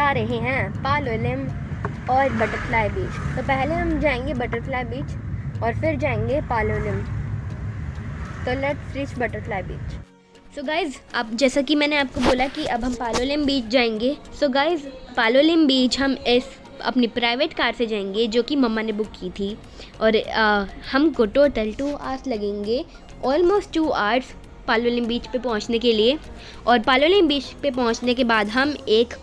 जा रहे हैं पालोलेम और बटरफ्लाई बीच। तो पहले हम जाएंगे बटरफ्लाई बीच और फिर जाएंगे पालोलेम। तो let's reach butterfly beach. So guys, अब जैसा कि मैंने आपको बोला कि अब हम पालोलेम बीच जाएंगे। सो गाइज़, पालोलेम बीच हम अपनी प्राइवेट कार से जाएंगे जो कि मम्मा ने बुक की थी। और हमको टोटल 2 आवर्स लगेंगे, ऑलमोस्ट 2 आवर्स पालोलेम बीच पे पहुंचने के लिए। और पालोलेम बीच पे पहुंचने के बाद हम एक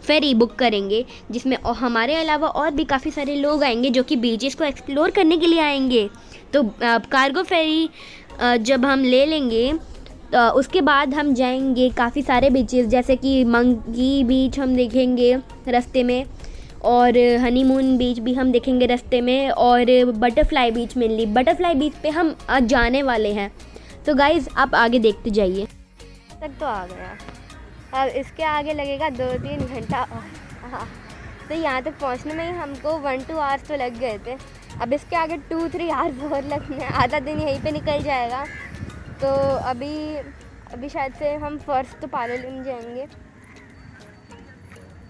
फेरी बुक करेंगे जिसमें हमारे अलावा और भी काफ़ी सारे लोग आएंगे जो कि बीचेस को एक्सप्लोर करने के लिए आएंगे। तो कार्गो फेरी जब हम ले लेंगे तो उसके बाद हम जाएंगे काफ़ी सारे बीचेस, जैसे कि मंकी बीच हम देखेंगे रास्ते में, और हनीमून बीच भी हम देखेंगे रास्ते में, और butterfly beach mainly butterfly beach पे हम आज जाने वाले हैं। तो गाइज़, आप आगे देखते जाइए। तक तो आ गया, अब इसके आगे लगेगा 2-3 घंटा। तो यहाँ तक पहुँचने में ही हमको 1-2 आवर्स तो लग गए थे। अब इसके आगे 2-3 आवर्स और लगने, आधा दिन यहीं पे निकल जाएगा। तो अभी शायद से हम फर्स्ट तो पालोलेम जाएंगे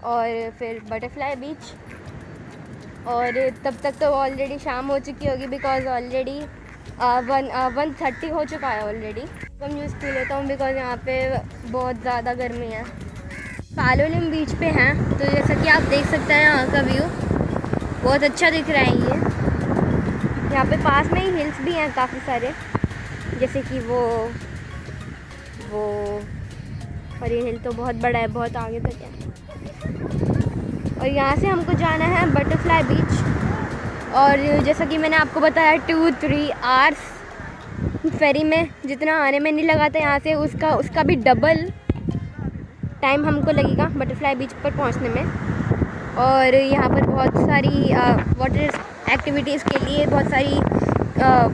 और फिर बटरफ्लाई बीच, और तब तक तो ऑलरेडी शाम हो चुकी होगी बिकॉज़ ऑलरेडी 1:30 हो चुका है ऑलरेडी। कम यूज़ पी लेता हूँ बिकॉज़ यहाँ पे बहुत ज़्यादा गर्मी है। पालोलेम बीच पे हैं, तो जैसा कि आप देख सकते हैं यहाँ का व्यू बहुत अच्छा दिख रहा है। ये यहाँ पे पास में ही हिल्स भी हैं काफ़ी सारे, जैसे कि वो और ये हिल तो बहुत बड़ा है, बहुत आगे तक है। और यहाँ से हमको जाना है बटरफ्लाई बीच, और जैसा कि मैंने आपको बताया 2-3 आवर्स फेरी में जितना आने में नहीं लगा था यहाँ से, उसका भी डबल टाइम हमको लगेगा बटरफ्लाई बीच पर पहुँचने में। और यहाँ पर बहुत सारी वाटर एक्टिविटीज़ के लिए बहुत सारी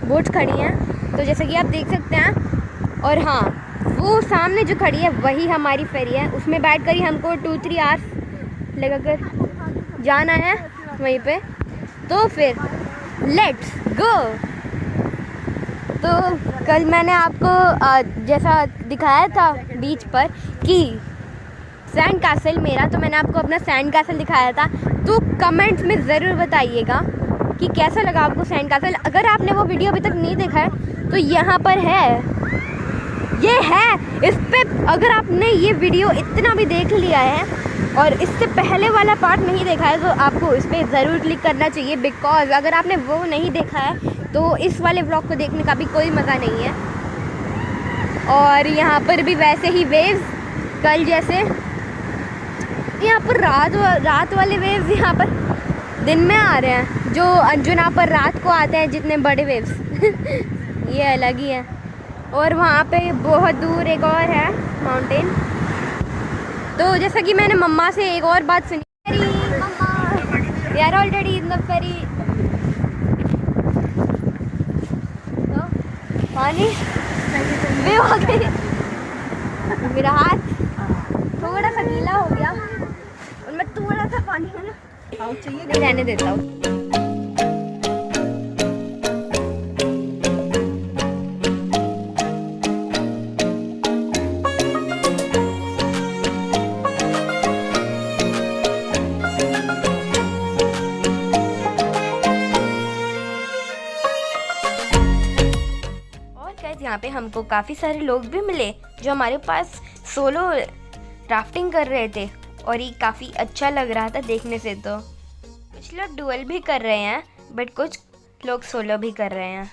बोट्स खड़ी हैं, तो जैसे कि आप देख सकते हैं। और हाँ, वो सामने जो खड़ी है वही हमारी फेरी है, उसमें बैठ कर ही हमको 2-3 आवर्स लगाकर जाना है वहीं पे। तो फिर लेट्स गो। तो कल मैंने आपको जैसा दिखाया था बीच पर कि सैंड कैसल मेरा, तो मैंने आपको अपना सैंड कैसल दिखाया था। तो कमेंट्स में ज़रूर बताइएगा कि कैसा लगा आपको सैंड कैसल। अगर आपने वो वीडियो अभी तक नहीं देखा है तो यहाँ पर है, ये है इस पे। अगर आपने ये वीडियो इतना भी देख लिया है और इससे पहले वाला पार्ट नहीं देखा है तो आपको इस पर ज़रूर क्लिक करना चाहिए, बिकॉज़ अगर आपने वो नहीं देखा है तो इस वाले व्लॉग को देखने का भी कोई मज़ा नहीं है। और यहाँ पर भी वैसे ही वेव्स कल जैसे, यहाँ पर रात वाले वेव्स यहाँ पर दिन में आ रहे हैं, जो अंजुना पर रात को आते हैं जितने बड़े वेव्स ये अलग ही है। और वहाँ पे बहुत दूर एक और है माउंटेन। तो जैसा कि मैंने मम्मा से एक और बात सुनी, mama we are already in the ferry. पानी वे हो गई, मेरा हाथ थोड़ा सा गीला हो गया और मैं थोड़ा सा पानी है ना चाहिए रहने देता हूँ। यहाँ पे हमको काफ़ी सारे लोग भी मिले जो हमारे पास सोलो राफ्टिंग कर रहे थे, और ये काफ़ी अच्छा लग रहा था देखने से। तो कुछ लोग डुअल भी कर रहे हैं बट कुछ लोग सोलो भी कर रहे हैं।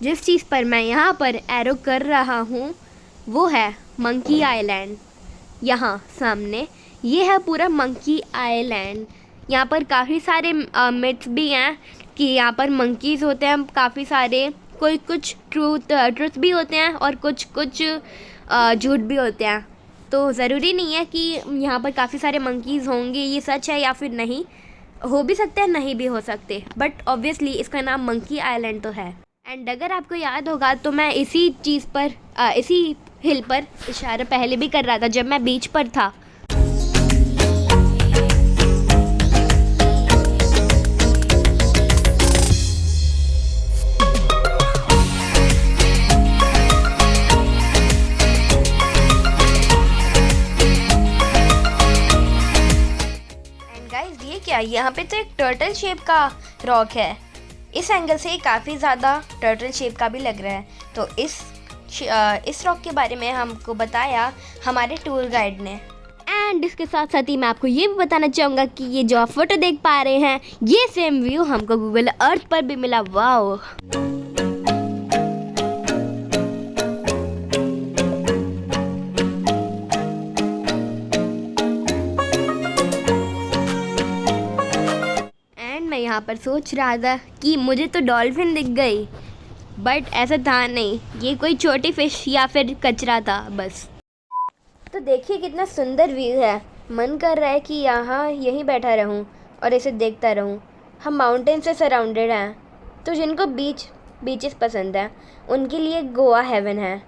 जिस चीज़ पर मैं यहाँ पर एरो कर रहा हूँ वो है मंकी आइलैंड। यहाँ सामने ये है पूरा मंकी आइलैंड। यहाँ पर काफ़ी सारे मिथ्स भी हैं कि यहाँ पर मंकीज़ होते हैं काफ़ी सारे, कोई कुछ ट्रुथ भी होते हैं और कुछ झूठ भी होते हैं। तो ज़रूरी नहीं है कि यहाँ पर काफ़ी सारे मंकीज़ होंगे, ये सच है या फिर नहीं, हो भी सकते हैं नहीं भी हो सकते, बट ऑब्वियसली इसका नाम मंकी आइलैंड तो है। एंड अगर आपको याद होगा तो मैं इसी चीज़ पर इसी हिल पर इशारा पहले भी कर रहा था जब मैं बीच पर था। एंड गाइस ये क्या, यहाँ पे तो एक टर्टल शेप का रॉक है। इस एंगल से काफ़ी ज़्यादा टर्टल शेप का भी लग रहा है। तो इस रॉक के बारे में हमको बताया हमारे टूर गाइड ने। एंड इसके साथ साथ ही मैं आपको ये भी बताना चाहूँगा कि ये जो आप फोटो देख पा रहे हैं ये सेम व्यू हमको गूगल अर्थ पर भी मिला। वाओ, मैं यहाँ पर सोच रहा था कि मुझे तो डॉल्फिन दिख गई, बट ऐसा था नहीं, ये कोई छोटी फिश या फिर कचरा था बस। तो देखिए कितना सुंदर व्यू है, मन कर रहा है कि यहाँ यहीं बैठा रहूँ और इसे देखता रहूँ। हम माउंटेन से सराउंडेड हैं, तो जिनको बीचेस पसंद है उनके लिए गोवा हेवन है,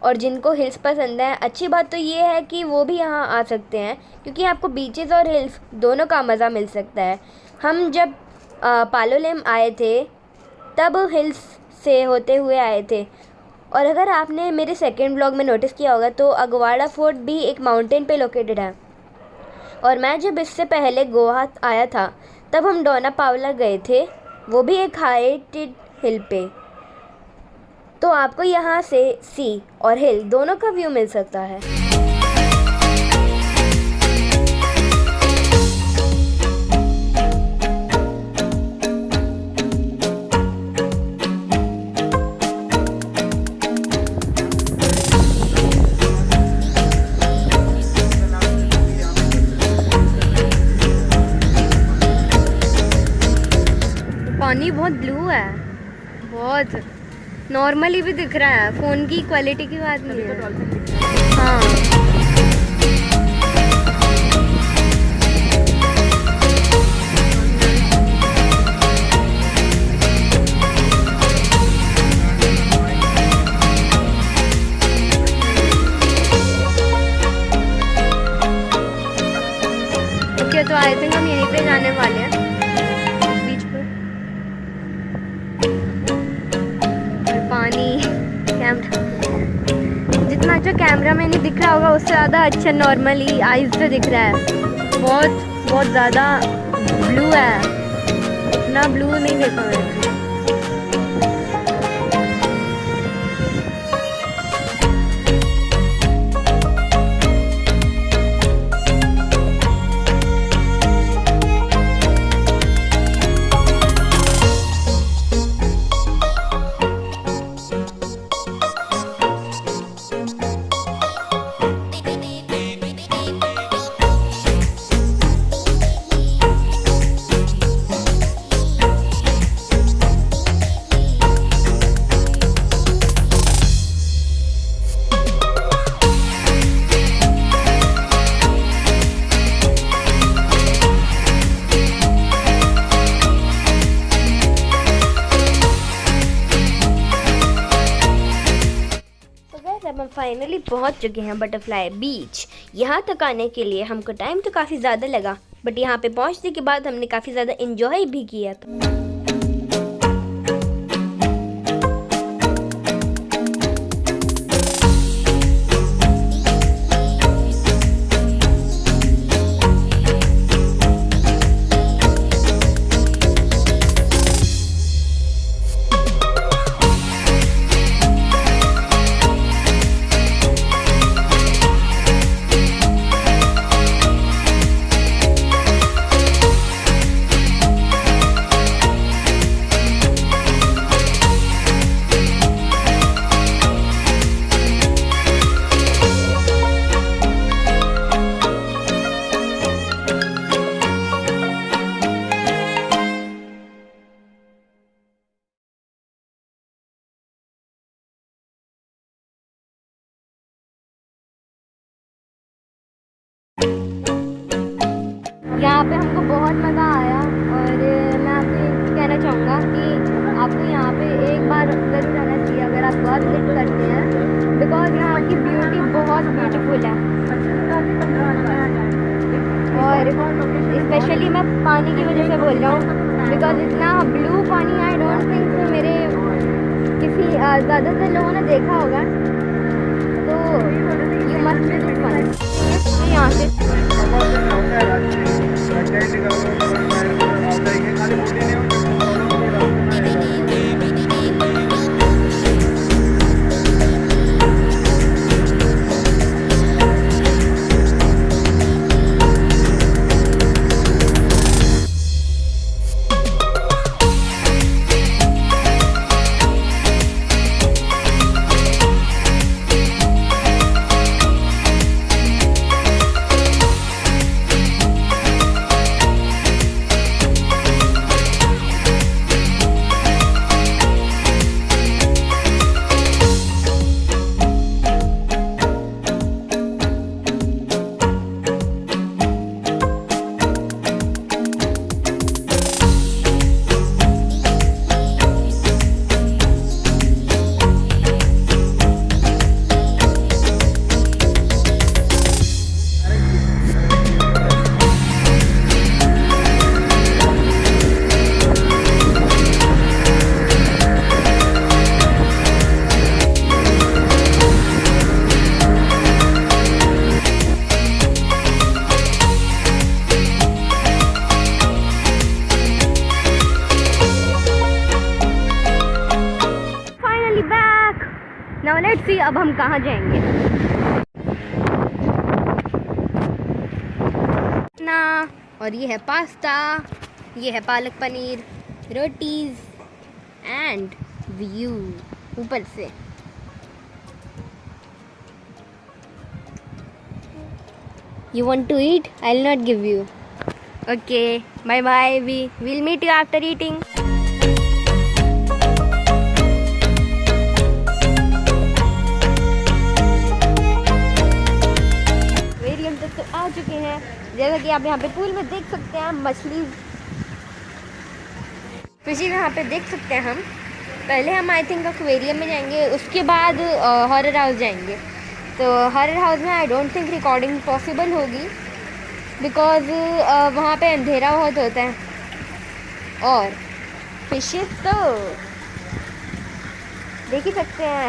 और जिनको हिल्स पसंद है अच्छी बात तो ये है कि वो भी यहाँ आ सकते हैं, क्योंकि आपको बीचेस और हिल्स दोनों का मज़ा मिल सकता है। हम जब पालोलेम आए थे तब हिल्स से होते हुए आए थे, और अगर आपने मेरे सेकंड ब्लॉग में नोटिस किया होगा तो अगवाड़ा फोर्ट भी एक माउंटेन पे लोकेटेड है। और मैं जब इससे पहले गोवा आया था तब हम डोना पावला गए थे, वो भी एक हाइटेड हिल पे। तो आपको यहाँ से सी और हिल दोनों का व्यू मिल सकता है। पानी बहुत ब्लू है, बहुत नॉर्मली भी दिख रहा है, फ़ोन की क्वालिटी की बात नहीं है। हाँ, ओके तो आई थिंक हम यहीं पे जाने वाले हैं बीच पर। पानी, कैमरा, जितना अच्छा कैमरा में नहीं दिख रहा होगा उससे ज़्यादा अच्छा नॉर्मली आइज़ से दिख रहा है। बहुत ज़्यादा ब्लू है, इतना ब्लू नहीं देखा मैंने। अब हम फाइनली पहुंच चुके हैं बटरफ्लाई बीच। यहाँ तक आने के लिए हमको टाइम तो काफ़ी ज़्यादा लगा, बट यहाँ पे पहुंचने के बाद हमने काफ़ी ज़्यादा एंजॉय भी किया था। विजिट करते हैं, बिकॉज यहाँ की ब्यूटी बहुत ब्यूटीफुल है। और स्पेशली मैं पानी की वजह से बोल रहा हूँ, बिकॉज इतना ब्लू पानी आई डोंट थिंक मेरे किसी ज़्यादातर लोगों ने देखा होगा। तो यू मस्ट विजिट वन। यहाँ से नाउ लेट्स सी अब हम कहाँ जाएंगे ना। और ये है पास्ता, ये है पालक पनीर, रोटीज एंड व्यू ऊपर से। You want to eat? I'll not give you. Okay, bye bye. We'll meet you after eating. Aquarium तक तो आ चुके हैं। जैसा कि आप यहाँ पे पूल में देख सकते हैं, मछली फिशी यहाँ पे देख सकते हैं हम। पहले हम आई थिंक एक्वेरियम में जाएंगे, उसके बाद हॉरर हाउस जाएंगे। तो हॉरर हाउस में I don't think recording possible होगी, बिकॉज वहाँ पे अंधेरा बहुत होता है। और फिशेस तो देख ही सकते हैं।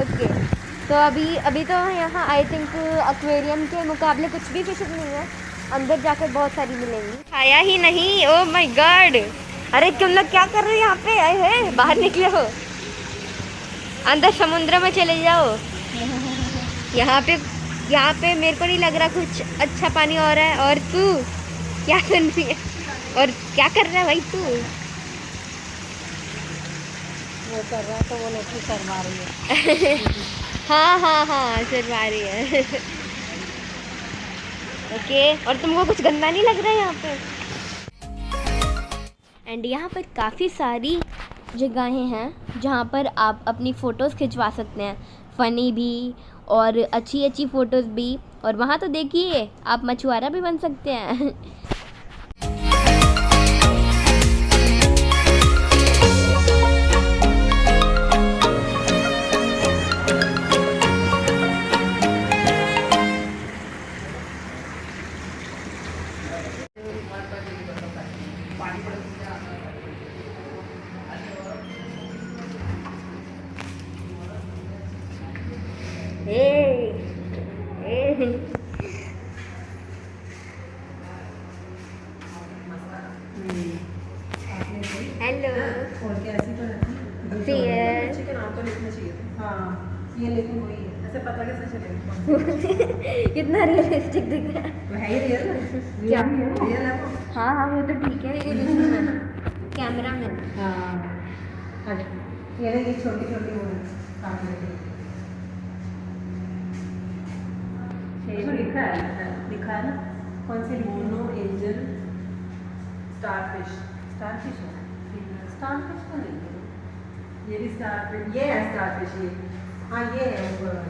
ओके, तो अभी तो यहाँ आई थिंक एक्वेरियम के मुकाबले कुछ भी फिशेस नहीं है, अंदर जाकर बहुत सारी मिलेंगी। आया ही नहीं, ओ माय गॉड। अरे तुम लोग क्या कर रहे हो यहाँ पे? आए हैं, बाहर निकले हो, अंदर समुद्र में चले जाओ। यहाँ पे मेरे को नहीं लग रहा कुछ अच्छा पानी हो रहा है। और तू क्या कर रही है? और क्या कर रहा है भाई तू? वो कर रहा है तो वो लड़की शर्मा रही है। हाँ शर्मा रही है। ओके, और तुमको कुछ गंदा नहीं लग रहा है यहाँ पे? एंड यहाँ पर काफ़ी सारी जगहें हैं जहाँ पर आप अपनी फ़ोटोज़ खिंचवा सकते हैं, फ़नी भी और अच्छी फ़ोटोज़ भी। और वहाँ तो देखिए आप मछुआरा भी बन सकते हैं। हेलो, और क्या ऐसी तो चिकन आपको लिखना चाहिए था। हाँ, ये लेकिन वही है, ऐसे पता कैसे चलेगा? कितना रियलिस्टिक दिख रहा है। वो है ही रियल है। क्या? रियल है वो। हाँ वो तो ठीक है, कैमरा में। हाँ, ये देखिए छोटी छोटी वो लिखा है ना, कौन सी मोनो एंजल स्टारफिश है। स्टारफिश तो नहीं है, ये भी स्टारफिश, ये है स्टारफिश, ये हाँ ये है ऊपर वाला।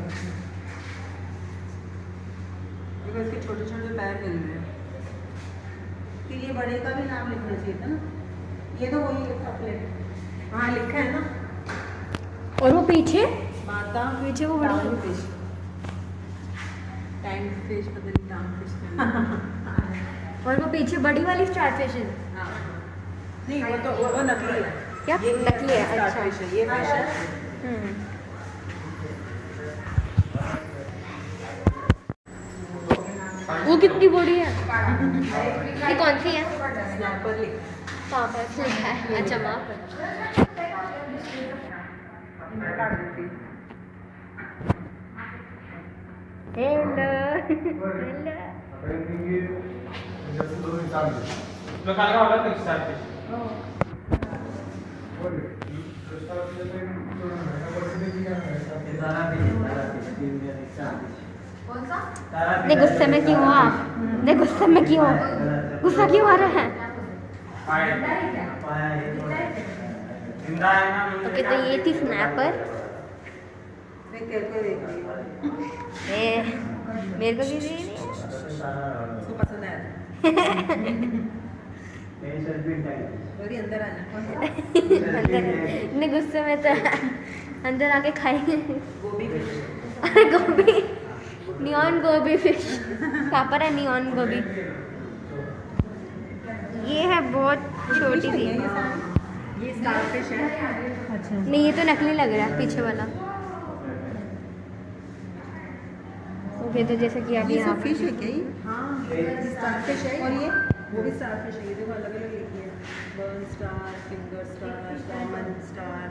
देखो इसके छोटे छोटे पैर मिल रहे हैं, फिर ये बड़े का भी नाम लिखना चाहिए था ना। ये तो वही है, हाँ लिखा है ना। और वो पीछे माता पीछे वो बड़ी टांग फिश, टैंक फिश, पता नहीं टांग फिश और वो पीछे बड़ी वाली स्टार फिश है। हाँ नहीं, वो नकली है। क्या? ये नकली है, स्टार अच्छा। फिश है, ये फिश है। वो कितनी बड़ी है? ये कौन सी है? स्नैपर लिख, कहाँ पर लिखा है? अच्छा वहाँ पर। काट देती। हेलो तुला काय आवडलं ते स्टारफिश नहीं गुस्से में क्यों हो आप? नहीं गुस्से में क्यों हो? गुस्सा क्यों आ रहा है? जिंदा है ना ओके तो ये थी स्नैपर। मैं तेरे को देख रही हूँ, मेरे को भी दी उसको पसंद आया और ये अंदर आना। अंदर नहीं गुस्से में तो अंदर आके खाएंगे। गोभी फिश, अरे गोभी, नियॉन गोभी फिश कहाँ पर है? नियॉन गोभी ये है बहुत छोटी सी। ये स्टार फिश है। अच्छा, नहीं ये तो नकली लग रहा है पीछे वाला। ओके तो जैसे कि आप ये यहाँ सब फिश है क्या? ये हाँ, ये स्टार फिश है। और ये वो भी स्टार फिश है। ये देखो अलग अलग लिखी है, burn star, finger star, common star,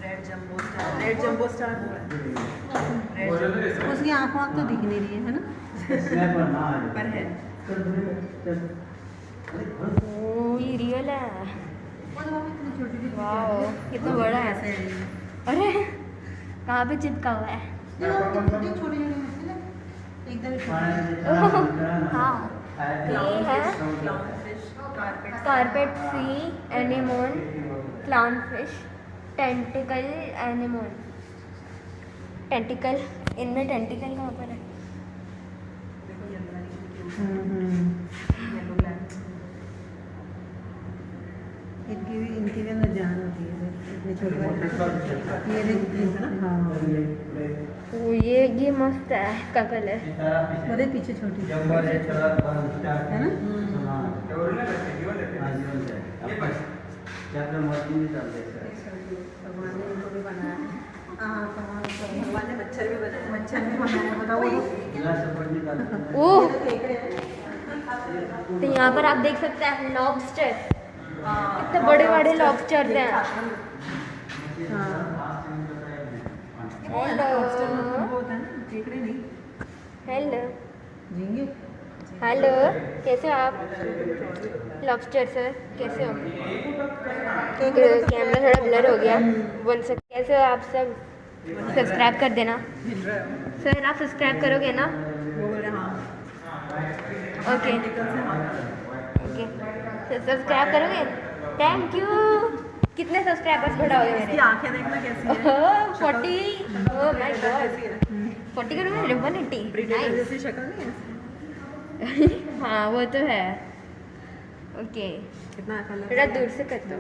red jumbo star. Red jumbo star उसकी आँखों तो दिख नहीं रही है ना, पर है। ओ ये रियल है। वाओ कितना बड़ा है। अरे कहाँ पे चिपका हुआ है? हाँ ये है कारपेट सी anemone, clown fish, tentacle anemone. Tentacle, इनमें टेंटिकल कहाँ पर है? इनकी भी अंदर जान होती है, इतने छोटे ये देखिए ना। हाँ, ओ ये मस्त है का कलर। अरे पीछे छोटी है ना। भगवान ने इनको भी बनाया। हाँ, भगवान ने मच्छर भी बनाया, बताओ। ओ तो यहाँ पर आप देख सकते हैं लॉबस्टर, कितने बड़े बड़े लॉबस्टर हैं। हेलो हेलो झींगे हेलो कैसे हो आप? लॉबस्टर सर कैसे हो? कैमरा थोड़ा ब्लर हो गया। वन से कैसे हो आप सब? सब्सक्राइब कर देना सर, आप सब्सक्राइब करोगे ना? वो बोल रहे हाँ। ओके ओके सब्सक्राइब करोगे? Thank you. कितने सब्सक्राइबर्स बढ़ाओगे इसकी मेरे? आंखें देखना कैसी है। 40। ओह माय गॉड 40 करोगे? 180 ब्रिटेन जैसी शक्ल नहीं है। हाँ वो तो है। ओके कितना कलर थोड़ा दूर से कर दो।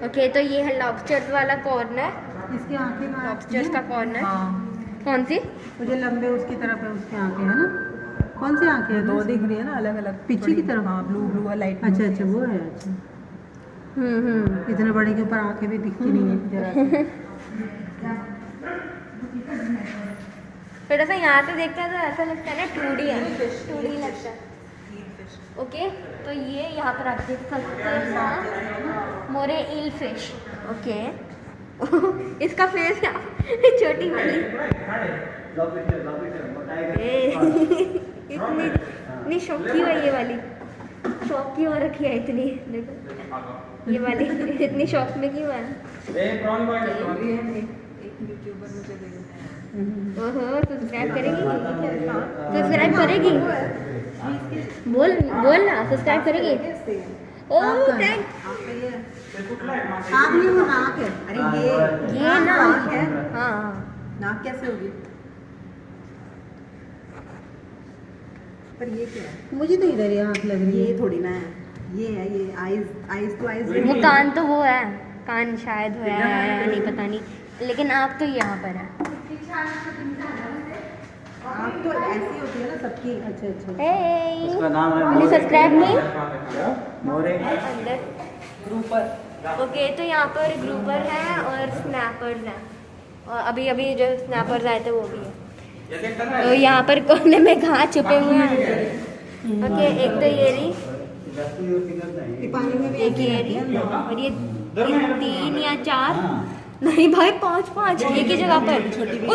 ओके तो ये है लॉबस्टर्स वाला कॉर्नर, इसकी आंखें ना लॉबस्टर्स का कॉर्नर। हाँ, कौन सी? मुझे लंबे उसकी तरफ है, उसकी आंखें है ना। कौन सी आंखें हैं? दो दिख रही है ना अलग अलग, पीछे की तरफ। हाँ, ब्लू ब्लू और लाइट। अच्छा अच्छा वो है। अच्छा इतने बड़े के ऊपर आंखें भी दिखती नहीं है जरा सी। थोड़ा सा यहाँ से देखते हैं तो ऐसा लगता है ना 2D है, 2D लगता है। ओके तो ये यहाँ पर आप देख सकते हैं मोरे ईल फिश। ओके इसका फेस छोटी वाली इतनी शौकी है ये वाली, शौकी हो रखी है इतनी। देखो ये वाली इतनी शौक में क्यों है? एक यूट्यूबर मुझे देखना ओहो सब्सक्राइब करेगी? सब्सक्राइब करेगी? बोल बोल ना सब्सक्राइब करेगी? Oh thank. आँख नहीं, वो नाक है। अरे ये नाक है। हाँ नाक कैसे होगी? पर ये क्या है? मुझे तो इधर ही आँख लग रही है। ये थोड़ी ना है, ये है, ये आईज, आईज तो आईज। वो कान तो वो है, कान शायद होया है या नहीं पता नहीं, लेकिन आँख तो यहाँ पर है। आँख तो ऐसी होती है ना सबकी। अच्छा अच्छा। Hey! इसका नाम है Will you subscribe me? मोरे। अंदर ग्रुपर। ओके, तो यहाँ पर ग्रुपर है और स्नैपर्स हैं, और अभी अभी जो स्नैपर्स आए थे वो भी है। तो यहाँ पर कोने में कहाँ छुपे हुए हैं। ओके, एक तो ये रही, पानी में भी एक ये रही, और ये 3 या 4, नहीं भाई 5 एक ही जगह पर।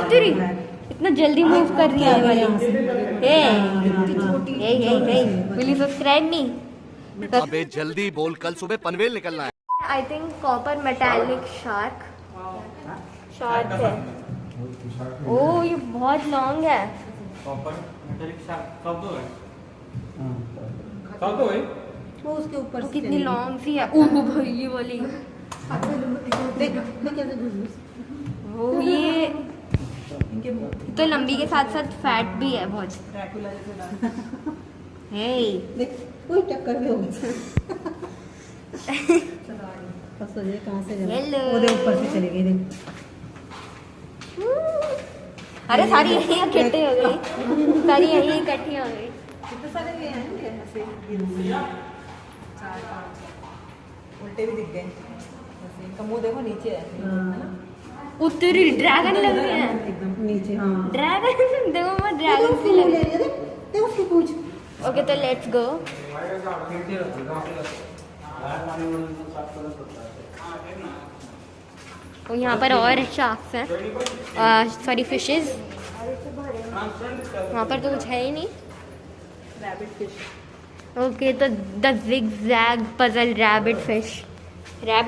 उतरी इतना जल्दी मूव कर रही है ये वाली। विल यू सब्सक्राइब मी? अबे जल्दी बोल, कल सुबह पनवेल निकलना है। I think copper metallic shark है। ओ ये बहुत लॉन्ग है। कॉपर मेटालिक शार्क सब तो है। सब तो है। वो उसके ऊपर तो से कितनी चलेगी। लॉन्ग सी है। ओह भाई ये वाली, देख देख कैसे घुस वो ये इनके मुंह तो लंबी के साथ साथ फैट भी है बहुत। ड्रैकुला जैसे डांस। हे देख कोई टक्कर भी हो गई। फंस जाए कहाँ से जाए। Hello. ਉਹਦੇ ऊपर से चली गई देख। अरे सारी यही इकट्ठी हो गई, सारी यही इकट्ठी हो गई। कितने सारे ये हैं क्या ऐसे चार पांच उल्टे भी दिख गए ऐसे। इनका मुंह देखो नीचे है ना? उतरी ड्रैगन लग रही है। एकदम नीचे। हाँ ड्रैगन देखो, मैं ड्रैगन सी लग रही है। देख उसकी पूछ। ओके तो लेट्स गो। तो यहाँ पर और शार्क्स हैं, सॉरी फिशेस। वहाँ पर तो कुछ है ही नहीं। Rabbit fish. ओके तो the zigzag puzzle rabbit fish. Okay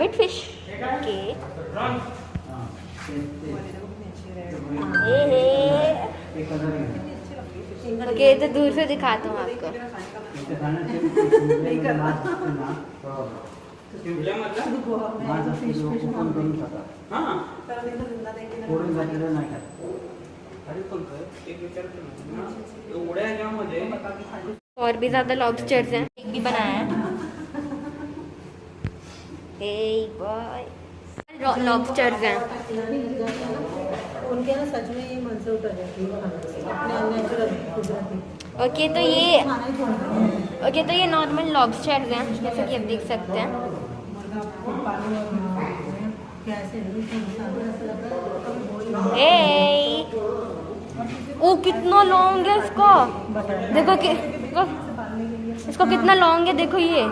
okay, तो दूर से दिखाता हूँ आपको। और भी ज्यादा लॉबस्टर्स हैं, एक भी बनाया है। लॉबस्टर्स हैं। उनके ना सच में ये मन से उतर जाती है खाने से, अपने नेचुरल कुदरती। ओके तो ये नॉर्मल लॉबस्टर्स हैं, जैसे कि आप देख सकते हैं। मुर्गा पानी में कैसे ओ कितना लॉन्ग है इसका, देखो कि इसका कितना लॉन्ग है, देखो ये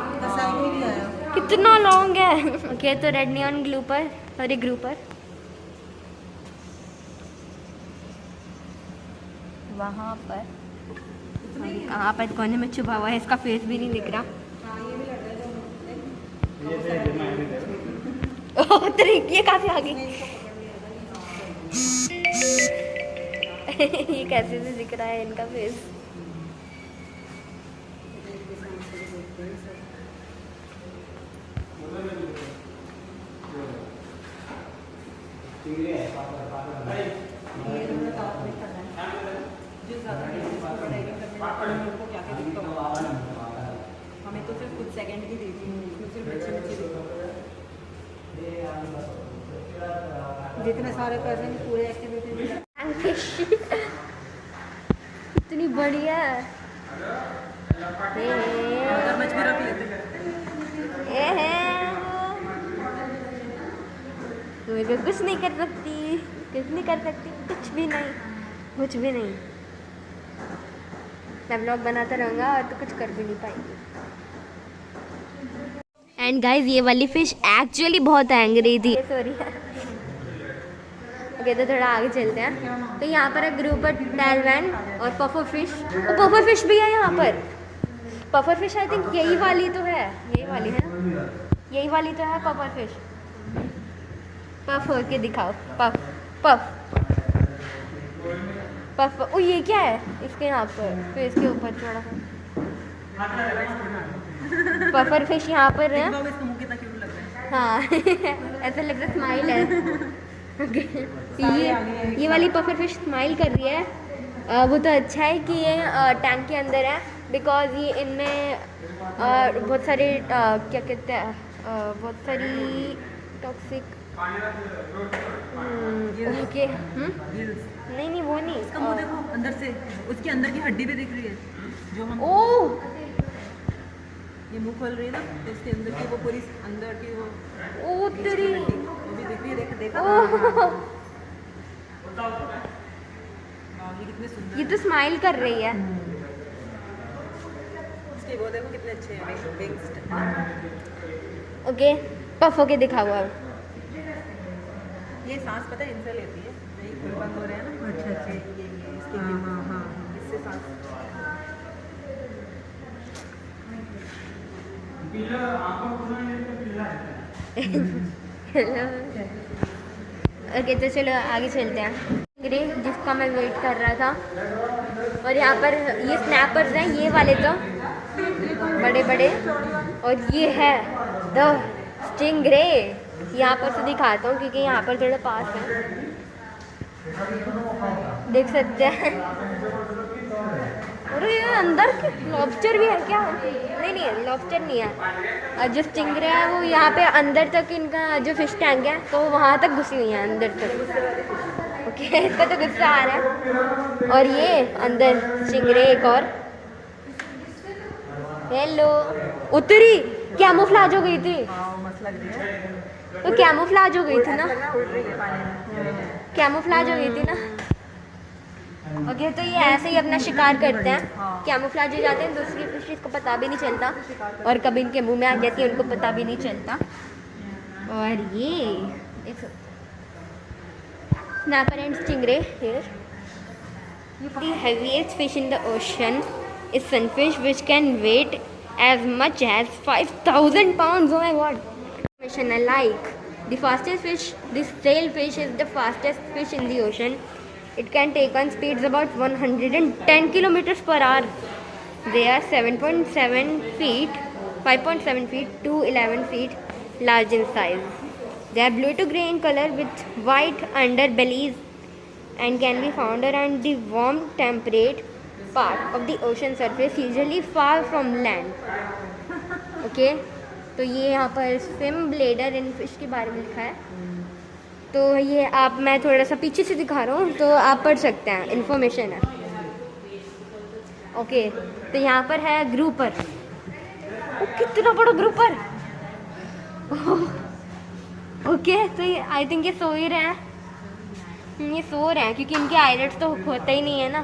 कितना लॉन्ग है। ओके तो रेड नियॉन ग्रुपर वहाँ पर कहाँ पर कोने में छुपा हुआ है, इसका फेस भी नहीं दिख रहा। ओह ये कहाँ से आ गई। ये कैसे से दिख रहा है इनका फेस। हमें तो सिर्फ कुछ सेकंड की देती हूँ, सिर्फ बच्चे जितने सारे पैसे पूरे एक्टिविटी। इतनी बढ़िया मगरमच्छ भी रख लेते हैं। तो कुछ नहीं कर सकती, कुछ भी नहीं। मैं व्लॉग बनाता रहूँगा और तो कुछ कर भी नहीं पाएंगे। एंड गाइज ये वाली फिश एक्चुअली बहुत एंग्री थी। सॉरी ओके तो थोड़ा आगे चलते हैं। तो यहाँ पर है ग्रुपर टैलवैन और पफर फिश भी है यहाँ पर। पफर फिश आई थिंक यही वाली तो है, यही वाली है ना, यही वाली तो है पफर फिश। पफ होके दिखाओ, पफ। ओ ये क्या है इसके यहाँ पर फेस के ऊपर थोड़ा सा पफर फिश यहाँ पर है। इसका मुंह कितना क्यूट लग रहा है। हाँ ऐसा लग रहा है स्माइल है। ये वाली पफर फिश स्माइल कर रही है। वो तो अच्छा है कि ये टैंक के अंदर है, बिकॉज ये इनमें बहुत सारे क्या कहते हैं बहुत सारी टॉक्सिक ये ओके गिल्स। नहीं नहीं वो नहीं इसका मुंह देखो अंदर से, उसके अंदर की हड्डी भी दिख रही है जो हम ओह ये मुंह खोल रही है ना, तो इसके अंदर की वो पूरी अंदर की वो ओ तेरी हड्डी वो भी दिख रही है। देखा ओह वाह, ये कितने सुंदर ये तो स्माइल कर रही है। इसके वो देखो कितने अच्छे हैं विंग्स। ओके पफ होके दिखा हुआ ये सांस पता है इनसे लेती है, नहीं खुल बंद हो रहे हैं ना। अच्छा अच्छा ये इसके इससे सांस। ओके तो चलो आगे चलते हैं। ग्रे जिसका मैं वेट कर रहा था, और यहाँ पर ये स्नैपर्स हैं, ये वाले तो बड़े बड़े, और ये है द स्टिंगरे। यहाँ पर से दिखाता हूँ क्योंकि यहाँ पर थोड़ा पास है, देख सकते हैं। और ये अंदर लॉबस्टर भी है क्या? नहीं नहीं लॉबस्टर नहीं है, और जो स्टिंगरे है वो यहाँ पे अंदर तक, इनका जो फिश टैंक है तो वहाँ तक घुसी हुई है अंदर तक। ओके इसका तो गुस्सा आ रहा है। और ये अंदर स्टिंगरे एक और। हेलो उतरी कैमोफ्लाज हो गई थी, मस्त लग रही है। तो कैमोफ्लाज हो गई थी ना, लग रहा है उड़ रही है पानी में। कैमोफ्लाज हो गई थी ना। ओके तो ये ऐसे ही अपना शिकार करते हैं, कैमोफ्लाज हो जाते हैं, दूसरी फिश को पता भी नहीं चलता, और कभी इनके मुंह में आ जाती है, उनको पता भी नहीं चलता। और ये snapper and stingray here. The heaviest fish in the ocean is sunfish, which can weight as much as 5,000 pounds. Oh my god! Mission I like. The fastest fish, this sailfish, is the fastest fish in the ocean. It can take on speeds about 110 kilometers per hour. They are 7.7 feet, 5.7 feet to 11 feet large in size. They are blue to grey in color with white underbellies and can be found around the warm temperate part of the ocean surface, usually far from land. Okay, तो ये यहाँ पर swim bladder in fish के बारे में लिखा है। तो ये आप, मैं थोड़ा सा पीछे से दिखा रहा हूँ तो आप पढ़ सकते हैं, इन्फॉर्मेशन है। ओके तो यहाँ पर है ग्रुपर। ओ कितना बड़ा ग्रुपर। ओके तो आई थिंक ये सो ही रहे हैं, ये सो रहे हैं क्योंकि इनके आईलेट्स तो होता ही नहीं है ना,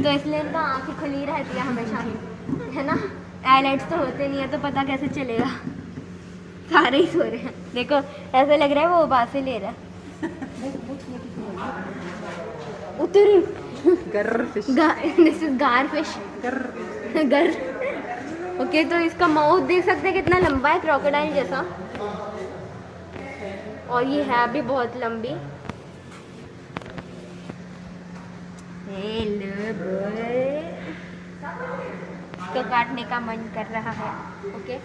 तो इसलिए इनका आँखें खुली रहती है हमेशा, है ना। आईलेट्स तो होते नहीं है तो पता कैसे चलेगा। सारे ही सो रहे हैं, देखो ऐसा लग रहा है वो बातें ले रहा है। उतरी गर्र फिश। दिस इज गार फिश। गर। ओके तो इसका माउथ देख सकते हैं कितना लंबा है, क्रोकोडाइल जैसा, और ये है भी बहुत लंबी। हेलो बॉय, इसको काटने का मन कर रहा है। ओके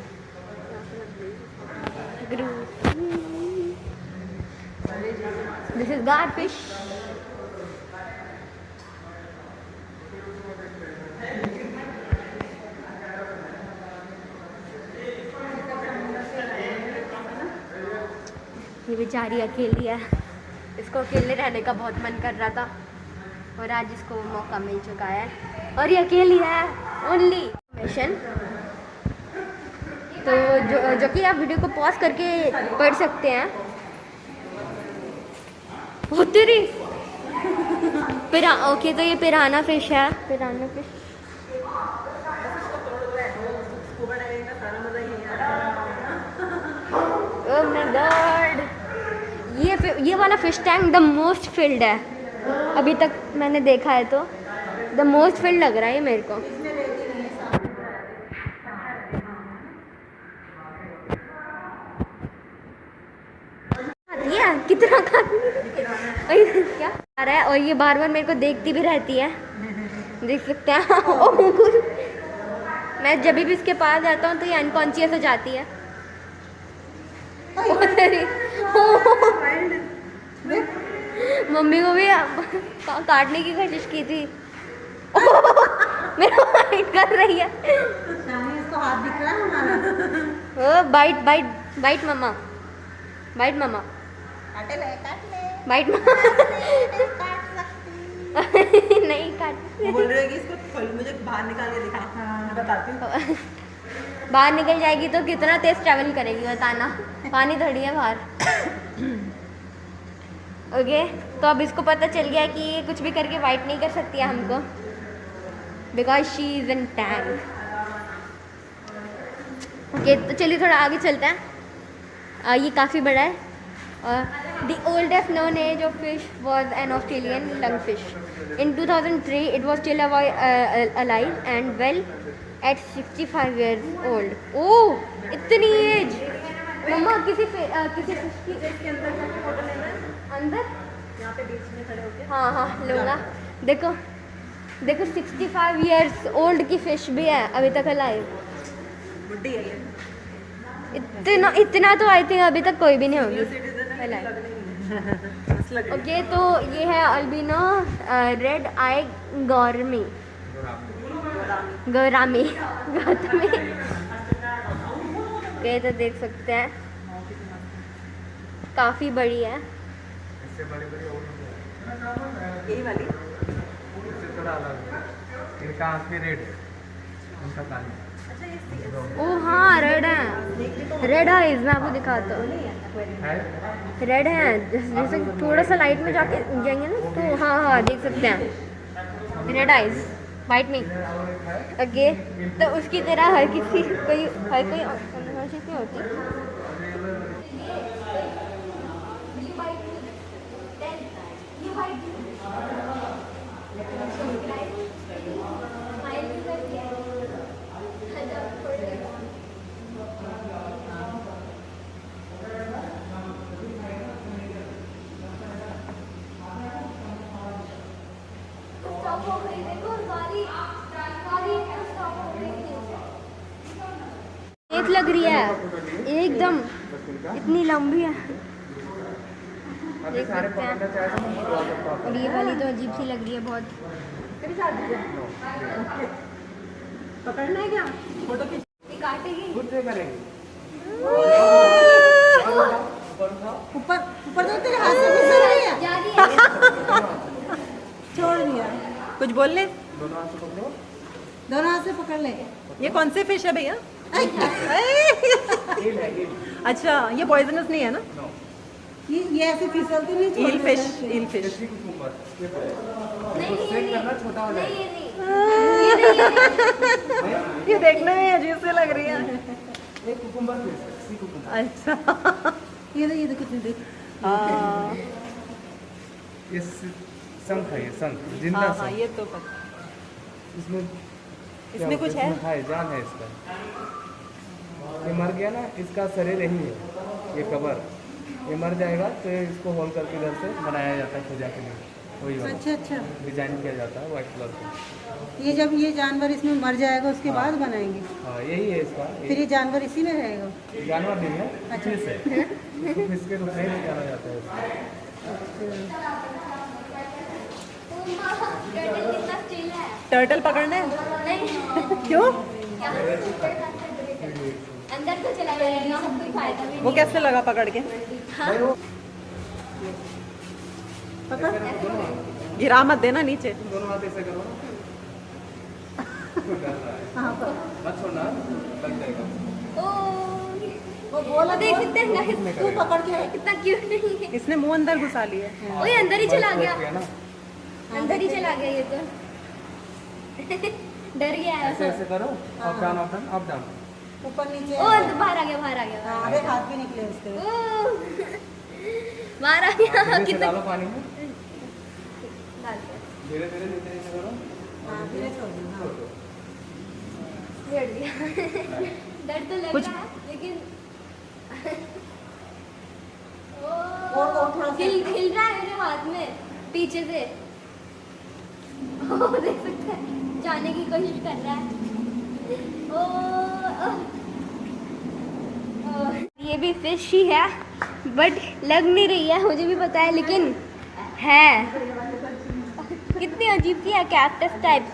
दिस इज गार फिश। ये बेचारी अकेली है, इसको अकेले रहने का बहुत मन कर रहा था, और आज इसको मौका मिल चुका है, और ये अकेली है ओनली मिशन। तो जो कि आप वीडियो को पॉज करके पढ़ सकते हैं। तेरी ओके तो ये पिराना फिश है, पिराना फिश। ओह माय गॉड, ये वाला fish tank the most field है अभी तक मैंने देखा है, तो द मोस्ट फिल्ड लग रहा है मेरे को। कितना क्या आ रहा है, और ये बार बार मेरे को देखती भी रहती है, देख सकते हैं। मैं जब भी इसके पास जाता हूँ तो ये अनकॉन्शियस हो जाती है। मम्मी को भी काटने की कोशिश की थी। मेरा बाइट कर रही है। इसको हाथ दिख रहा है हमारा। ओ बाइट बाइट बाइट मम्मा। बाइट मामा, काट ले बाइट मामा। काट सकती नहीं काट। वो बोल रहे हैं कि इसको खोल, मुझे बाहर निकाल के दिखा। मैं बताती हूँ। बाहर निकल जाएगी तो कितना तेज ट्रैवल करेगी बताना, पानी थोड़ी है बाहर। ओके, तो अब इसको पता चल गया कि ये कुछ भी करके वाइट नहीं कर सकती है हमको, because she is in tank. Okay, तो चलिए थोड़ा आगे चलते हैं। ये काफ़ी बड़ा है। The oldest known age of fish was an Australian lungfish. In 2003, it was still alive and well at 65 years old. Oh, इतनी एज! मम्मा किसी fish की इसके अंदर का फोटो लेना है, अंदर? यहाँ पे बीच में खड़े होके। हाँ हाँ लूँगा। देखो देखो 65 years old की फिश भी है अभी तक अलाइव। बुड्ढी है ये। इतना तो आई थिंक अभी तक कोई भी नहीं होगी सिटीजन है, अलाइव। लग नहीं है। ओके, तो ये है अल्बिनो रेड आई गौरमी गौरामी गौतमी। ओके, तो देख सकते हैं काफ़ी बड़ी है। इससे बड़ी और यही वाली इससे थोड़ा अलग है। इनका आँखें रेड है, इनका काली। ओ हाँ, रेड है, रेड आइज। मैं आपको दिखाता हूँ, है रेड है। जैसे थोड़ा सा लाइट में जाके जाएंगे ना तो हाँ हाँ देख सकते हैं रेड आइज, वाइट नहीं। ओके, तो उसकी तरह हर कोई चीज़ नहीं होती। एक लग रही है एकदम, इतनी लंबी है, देख सकते हैं। और ये वाली तो अजीब सी लग रही है बहुत। पकड़ना है क्या? फोटो खींच। ये काटेगी। खुद से करेंगे। ऊपर ऊपर तो तेरे हाथ से फिसल रही है। जा रही है। छोड़ दिया। कुछ बोल ले। दोनों हाथ से पकड़ो। दोनों हाथ से पकड़ ले। ये कौन से फिश है भैया? अच्छा, ये पॉइजनस नहीं है ना? ये ऐसे फिसलती नहीं। ईल फिश, ईल फिश। इसी को ऊपर ये नहीं तो सेक करना छोटा हो नहीं, जाएगा। ये नहीं। ये देखने में अजीब से लग रही है। एक कुकुम्बर फिश है, इसी कुकुम्बर। अच्छा, ये देख कितनी देख। हाँ ये शंख है, ये शंख जिंदा हाँ, शंख। ये तो पता। इसमें इसमें कुछ है? जान है इसका। ये मर गया ना, इसका शरीर यही है, ये कबर। ये मर जाएगा तो इसको होल करके इधर से बनाया जाता है पूजा के लिए, वही वाला अच्छा अच्छा, डिजाइन किया जाता है व्हाइट कलर का। ये जब ये जानवर इसमें मर जाएगा उसके बाद बनाएंगे, हाँ यही है इसका। फिर ये जानवर इसी में रहेगा। ये जानवर नहीं है, अच्छा। फिश है। इसको फिश के रूप में ही जाना जाता है इसको। कितना स्टिल है। टर्टल पकड़ना है? नहीं, क्यों? अंदर तो चला जाएगा, हम कोई फायदा भी वो कैसे लगा पकड़ के? पकड़, गिरा मत देना नीचे। दोनों हाथ ऐसे करो ना। हाँ, मत छोड़ना, लग जाएगा। वो बोला देख सकते हैं guys, तू पकड़ के। कितना क्यूट नहीं है। इसने मुंह अंदर घुसा लिया है। ओए अंदर ही चला गया, ना अंदर ही चला गया ये तो। डर गया है। ऐसे ऐसे करो, up down up down up down. ऊपर नीचे। ओ बाहर आ गया, बाहर आ गया। हाँ, देख हाथ भी निकले उसके। ओ बाहर आ गया। नीचे कितना डालो पानी में, डाल दिया। धीरे धीरे नीचे नीचे करो। हाँ, धीरे छोड़ दो। हाँ। छेड़ दिया। डर तो लग कुछ- रहा है लेकिन और थोड़ा सा। हिल रहा है मेरे हाथ में पीछे से। ओ देख सकते हैं, जाने की कोशिश कर रहा है। ये भी फिश ही है बट लग नहीं रही है, मुझे भी पता है लेकिन है। कितनी अजीब सी है, कैक्टस टाइप।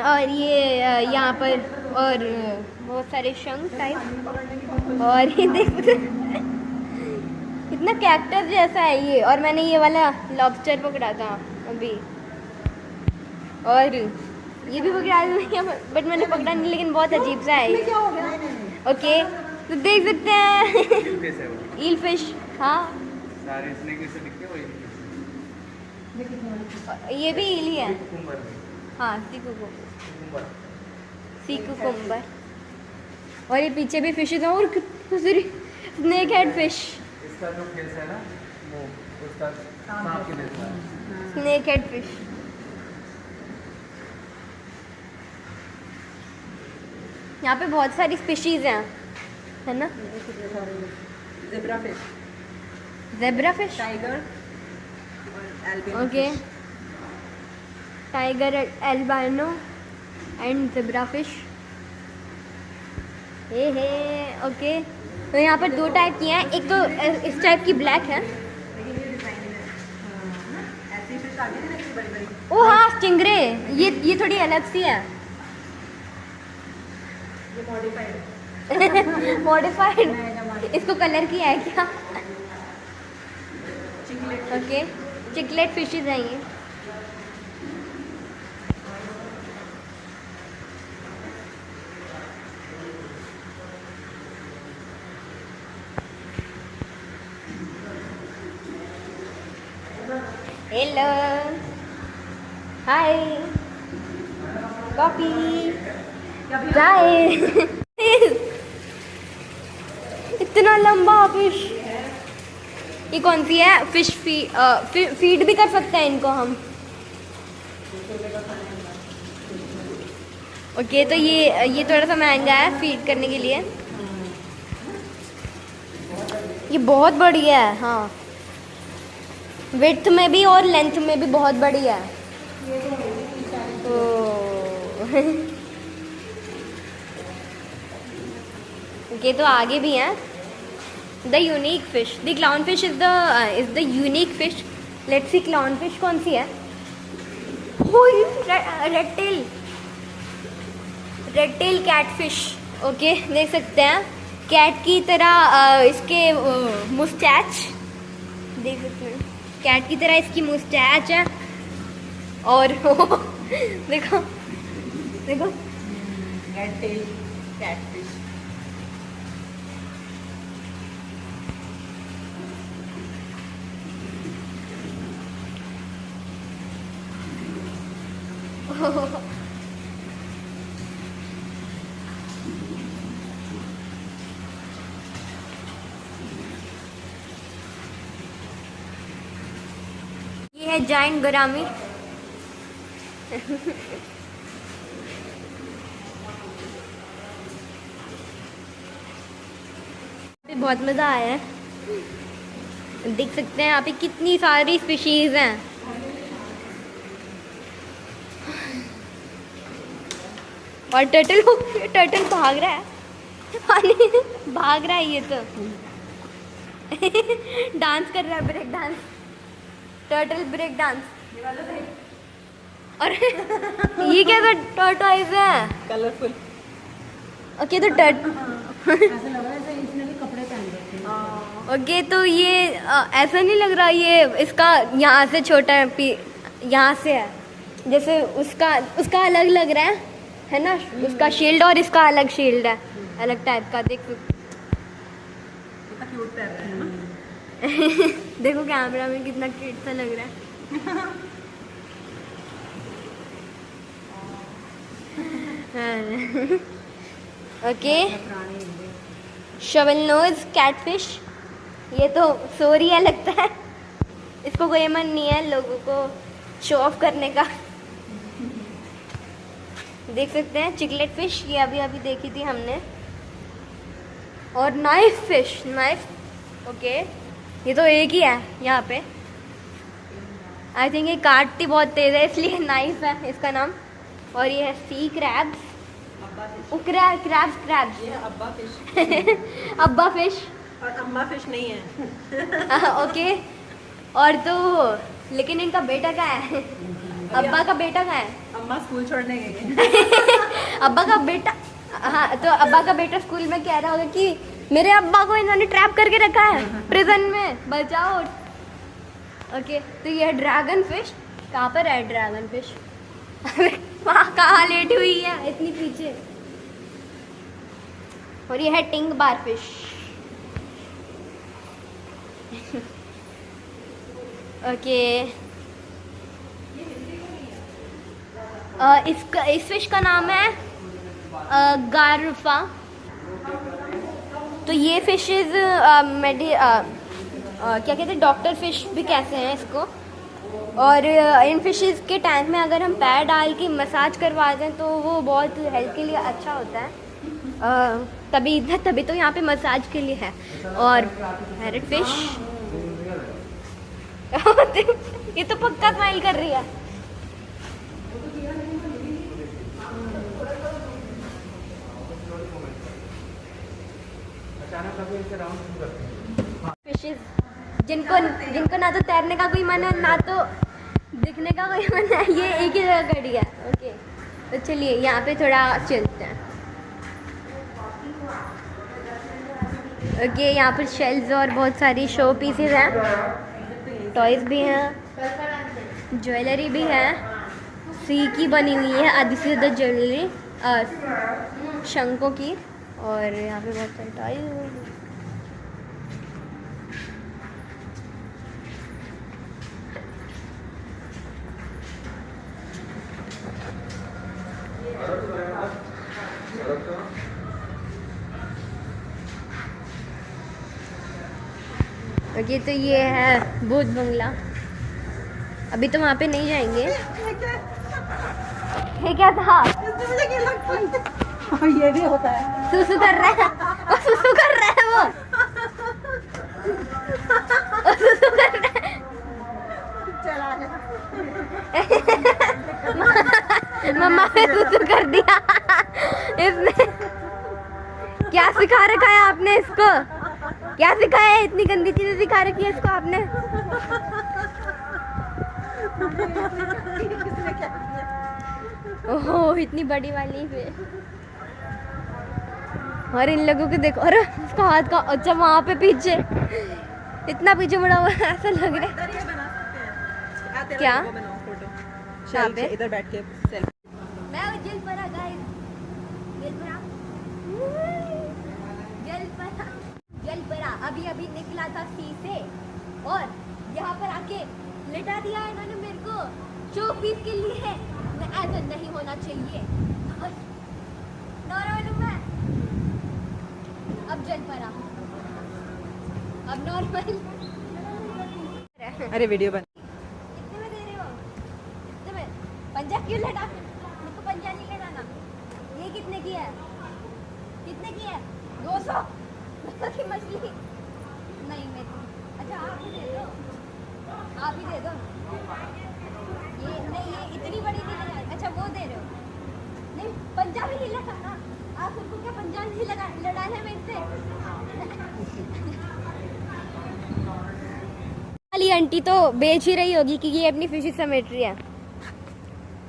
और ये यहाँ पर और बहुत सारे शंख टाइप। और ये देख कितना कैक्टस जैसा है ये। और मैंने ये वाला लॉबस्टर पकड़ा था अभी, और ये भी पकड़ा था बट मैंने पकड़ा नहीं, लेकिन बहुत अजीब सा है ये। क्या हो गया? ओके, तो देख सकते हैं कैसे है वो? ईल फिश। हाँ, सारे स्नेक जैसे दिखते हैं वही ये भी ईल ही है। कुकुम्बर हाँ, सी कुकुम्बर। और ये पीछे भी फिशेज हैं, और स्नेक हेड फिश, इसका जो फेस है ना वो उसका सांप के जैसा है। Snakehead fish. यहाँ पे बहुत सारी स्पीशीज हैं, है ना। Zebra fish, zebra fish, tiger और albino okay, fish. Tiger, albino and zebra fish. Hey okay. तो यहाँ पर दो टाइप की हैं, एक तो इस टाइप की ब्लैक है। लेकिन ये डिज़ाइन है, ऐसी फिश आगे नहीं रखी बड़ी बड़ी। ओ हाँ, स्टिंगरे, ये थोड़ी अलग सी है। ये मॉडिफाइड मॉडिफाइड, इसको कलर किया है क्या? चिकलेट। ओके, चिकलेट फिशेज हैं ये। हेलो, हाय, कॉफी, चाय। इतना लंबा फिश, ये कौन सी है? फिश फीड भी कर सकते हैं इनको हम। ओके, तो ये थोड़ा सा महंगा है फीड करने के लिए। ये बहुत बढ़िया है, हाँ, विड्थ में भी और लेंथ में भी बहुत बढ़िया है। ओके, तो आगे भी हैं। The unique fish, the clown fish is the unique fish. Let's see clown fish कौन सी है। Red tail cat fish. Okay, देख सकते हैं कैट की तरह इसके मुस्टैच, देख सकते हैं कैट की तरह इसकी मुस्टैच है। और देखो देखो, रेड टेल कैट फिश। ये है जाइंट गोरामी। बहुत मज़ा आया है। देख सकते हैं यहाँ पे कितनी सारी स्पीशीज हैं। और टर्टल भाग रहा है, पानी भाग रहा है ये तो। डांस कर रहा है, break dance, turtle break dance. और ये कैसा टर्टोइज है? कलरफुल। ओके, तो ऐसा लग रहा है जैसे इसने भी कपड़े पहन रखे हैं। ओके, तो ये ऐसा नहीं लग रहा, ये इसका यहाँ से छोटा है, यहाँ से है, जैसे उसका अलग लग रहा है ना, उसका शील्ड और इसका अलग शील्ड है, अलग टाइप का। देख कितना क्यूट पैर है ना। देखो कैमरा में कितना क्यूट सा लग रहा है। Okay, shovel nose catfish. ये तो सोरिया लगता है, इसको कोई मन नहीं है लोगों को शो ऑफ करने का। देख सकते हैं चिकलेट फिश, ये अभी अभी देखी थी हमने। और नाइफ फिश, नाइफ। ओके, ये तो एक ही है यहाँ पे। आई थिंक ये काटती बहुत तेज है, इसलिए नाइफ है इसका नाम। और ये है सी क्रैब्स, क्रैब्स। ये अब्बा फिश। अब्बा फिश और अम्मा फिश नहीं है। ओके, और तो लेकिन इनका बेटा क्या है? अब्बा का बेटा क्या है? अम्मा स्कूल छोड़ने गई है। अब्बा का बेटा, हाँ, तो अब्बा का बेटा स्कूल में कह रहा होगा कि मेरे अब्बा को इन्होंने ट्रैप करके रखा है प्रिजन में, बचाओ। ओके, तो ये है ड्रैगन फिश। कहाँ पर है ड्रैगन फिश? वहाँ कहाँ लेटी हुई है इतनी पीछे। और ये है टिंग बार फिश। ओके, इस फिश का नाम है गारुफा। तो ये फिशेज क्या कहते हैं, डॉक्टर फिश भी कहते हैं इसको। और इन फिशेस के टैंक में अगर हम पैर डाल के मसाज करवा दें तो वो बहुत हेल्थ के लिए अच्छा होता है। तभी तो यहाँ पे मसाज के लिए है। और पैरट फिश ये तो पक्का स्माइल कर रही है। फिशेस जिनको ना तो तैरने का कोई मन है ना तो दिखने का कोई मन है, ये एक ही जगह खड़ी है। ओके, तो चलिए यहाँ पे थोड़ा चलते हैं। ओके, यहाँ पर शेल्स और बहुत सारी शो पीसेस हैं, टॉयज भी हैं, ज्वेलरी भी है, सी की बनी हुई है आधी से ज़्यादा ज्वेलरी, शंकों की। और यहाँ पे बहुत सारे टॉयज। ओके, तो ये है भूत बंगला। अभी तो वहाँ पे नहीं जाएंगे। ये क्या था? ये भी होता है। सुसु कर रहा है वो, सुसु कर रहा है वो सुसु कर रहा है। मम्मा ने सुसु कर दिया इसने। क्या सिखा रखा है आपने इसको? क्या सिखाया है? इतनी गंदी चीजें सिखा रखी है इसको आपने। ओहो, इतनी बड़ी वाली पे। और इन लोगों को देखो, अरे उसका हाथ का, अच्छा वहाँ पे पीछे इतना पीछे मुड़ा हुआ है, ऐसा लग रहा है। क्या यहाँ पे इधर बैठ के मैं जलपरा गाइस, जलपरा अभी निकला था सी से और यहाँ पर आके लिटा दिया इन्होंने मेरे को शो पीस के लिए। ऐसा नहीं होना चाहिए। नॉर्मल हूँ मैं, अब जलपरा, अब नॉर्मल। अरे वीडियो बन। कितने में दे रहे हो? कितने में? पंजा क्यों लड़ा? मुझको पंजा नहीं लड़ाना। ये कितने की है? कितने की है? 200 की मछली नहीं मेरे को। अच्छा आप ही दे दो, आप ही दे दो। ये नहीं, ये इतनी बड़ी नहीं लगा। अच्छा वो दे रहे हो? नहीं, पंजा भी नहीं लगाना। आप उनको क्या पंजा नहीं लड़ाना है मेरे से? वाली आंटी तो बेच ही रही होगी कि ये अपनी फिशेस समेट रही है।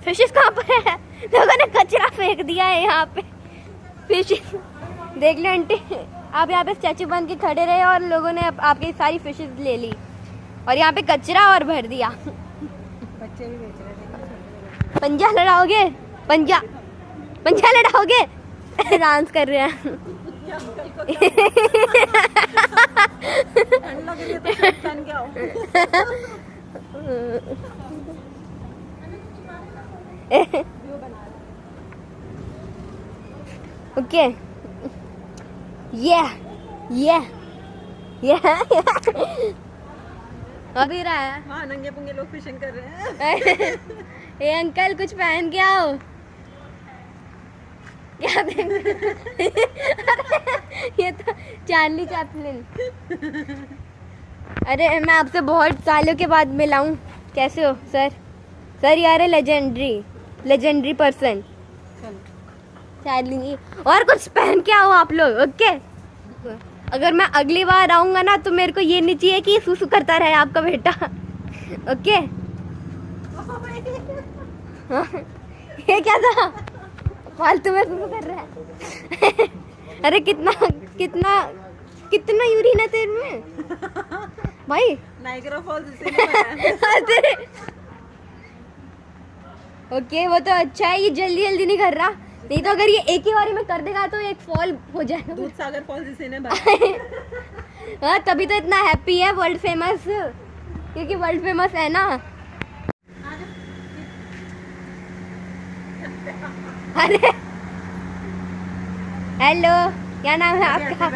फिशेस कहाँ पर है? लोगों ने कचरा फेंक दिया है यहाँ पे। फिशेस देख लो आंटी, आप यहाँ पे स्टैचू बन के खड़े रहे और लोगों ने आपकी सारी फिशेस ले ली और यहाँ पे कचरा और भर दिया। बच्चे भी बेच रहे हैं। पंजा लड़ाओगे? पंजा पंजा लड़ाओगे? डांस कर रहे हैं। ठंड लग रही है तो शर्ट पहन के आओ। ओके, ये अभी रहा है। हाँ, नंगे पुंगे लोग फिशिंग कर रहे हैं। ए अंकल कुछ पहन के आओ। क्या ये तो चार्ली चैपलिन। अरे मैं आपसे बहुत सालों के बाद मिला हूँ। कैसे हो सर? सर यार लेजेंडरी पर्सन चार्ली। और कुछ पहन के आओ आप लोग। ओके, अगर मैं अगली बार आऊँगा ना तो मेरे को ये नहीं चाहिए कि सुसु करता रहे आपका बेटा। ओके ये क्या था? फालतू में सुसु कर रहा है। अरे कितना कितना यूरिन है तेरे में भाई। नाइग्रा फॉल्स इसी ने बनाया। ओके वो तो अच्छा है, ये जल्दी जल्दी नहीं कर रहा, नहीं तो अगर ये एक ही बारी में कर देगा तो एक फॉल हो जाएगा। दूध सागर फॉल्स इसी ने बनाया। हाँ तभी तो इतना हैप्पी है, वर्ल्ड फेमस, क्योंकि वर्ल्ड फेमस है ना। अरे हेलो, क्या नाम है आपका?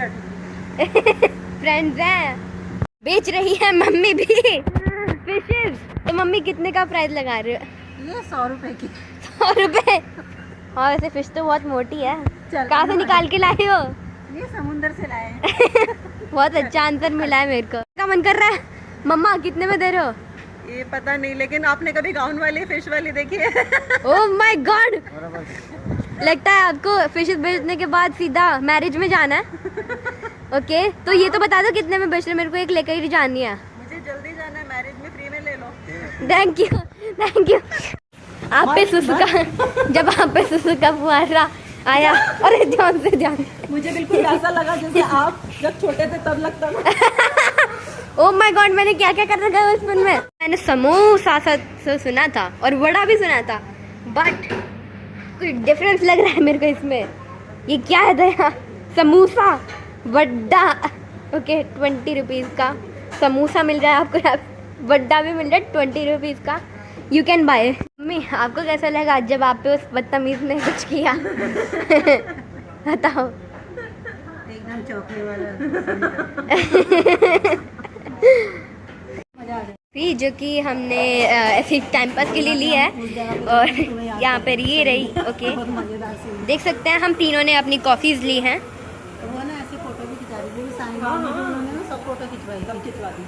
फ्रेंड्स हैं, बेच रही है मम्मी भी फिशेस। तो मम्मी कितने का प्राइस लगा रहे हो? ये 100 रुपए की। 100 रुपए? हाँ वैसे फिश तो बहुत मोटी है। चल, कहाँ से निकाल के लाए हो? ये समुंदर से लाए। बहुत अच्छा आंसर मिला है मेरे को। क्या मन कर रहा है? मम्मा कितने में दे रहे हो? ये पता नहीं, लेकिन आपने कभी गाउन वाली फिश वाली देखी है? ओह माय गॉड, लगता है आपको फिशेस बेचने के बाद सीधा मैरिज में जाना है। ओके तो ये तो बता दो कितने में बेच रहे हो, मेरे को एक लेकर ही जानी है। मुझे जल्दी जाना है, मैरिज में फ्री में ले लो। Thank you thank you. आप पे सुसु का, जब आप पे सुसु का फुहारा आया, अरे ध्यान से ध्यान। मुझे बिल्कुल ऐसा लगा जैसे आप जब छोटे थे तब लगता था। ओह माय गॉड, मैंने क्या क्या कर रखा है बचपन में। मैंने समोसा सुना था और वड़ा भी सुना था, बट कोई डिफरेंस लग रहा है मेरे को इसमें। ये क्या है दया? समोसा वड्डा। ओके 20 रुपीज़ का समोसा मिल रहा है आपको यहाँ पे, वड्डा भी मिल रहा है 20 रुपीज़ का। You can buy. मम्मी आपको कैसा लगा जब आप पे उस बदतमीज ने कुछ किया? बताओ। एकदम चौंकने वाला। फी जो कि हमने ऐसे टाइम पास के लिए ली है, और यहाँ पर ये रही। ओके देख सकते हैं हम तीनों ने अपनी कॉफ़ीज ली हैं। वो ना ऐसे फोटो भी खिंचा रही, वो भी साइन उन्होंने ना सब फोटो खिंचवाई, सब खिंचवा दी।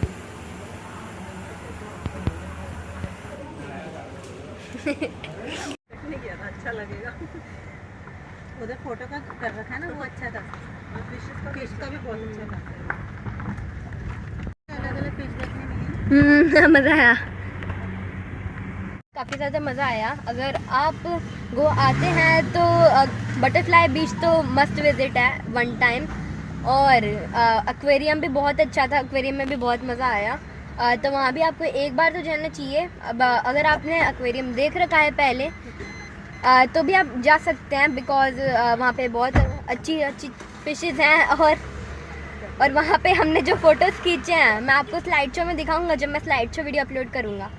नहीं किया था, अच्छा लगेगा। उधर फोटो का कर रखा है ना, वो अच्छा था। और फिश का भी बहुत अच्छा था। अलग अलग फिश देखने में मज़ा आया, काफ़ी ज़्यादा मज़ा आया। अगर आप गोवा आते हैं तो बटरफ्लाई बीच तो मस्ट विजिट है वन टाइम। और एक्वेरियम भी बहुत अच्छा था, एक्वेरियम में भी बहुत मज़ा आया। तो वहाँ भी आपको एक बार तो जाना चाहिए। अब अगर आपने एक्वेरियम देख रखा है पहले तो भी आप जा सकते हैं, बिकॉज़ वहाँ पे बहुत अच्छी अच्छी फिशेज़ हैं। और वहाँ पे हमने जो फ़ोटोज़ खींचे हैं मैं आपको स्लाइड शो में दिखाऊंगा जब मैं स्लाइड शो वीडियो अपलोड करूँगा।